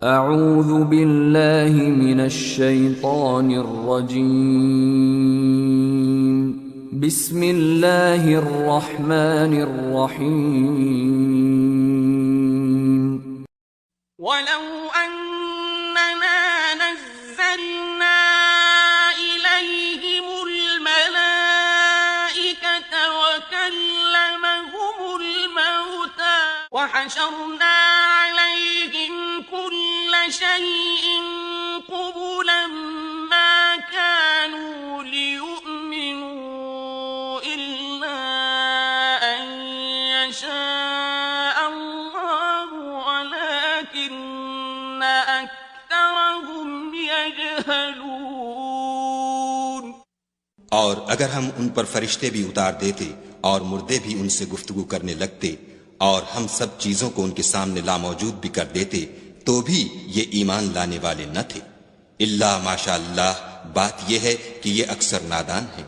अऊज़ु बिल्लाहि मिनश शैतानिर रजीम। बिस्मिल्लाहिर रहमानिर रहीम। वलौ अन्ना नज़्ज़लना इलैहिमुल मलाइकता वकल्लमहुमुल मौता वहशरना अलैहिम कुल्ल शैइन क़ुबुलन मा कानू लियु'मिनू इल्ला अन यशा अल्लाहु वलाकिन्न अक्तरहुम यजहलून। और अगर हम उन पर फरिश्ते भी उतार देते और मुर्दे भी उनसे गुफ्तगू करने लगते और हम सब चीजों को उनके सामने लामौजूद भी कर देते तो भी ये ईमान लाने वाले न थे। इल्ला माशा अल्लाह, बात यह है कि ये अक्सर नादान हैं।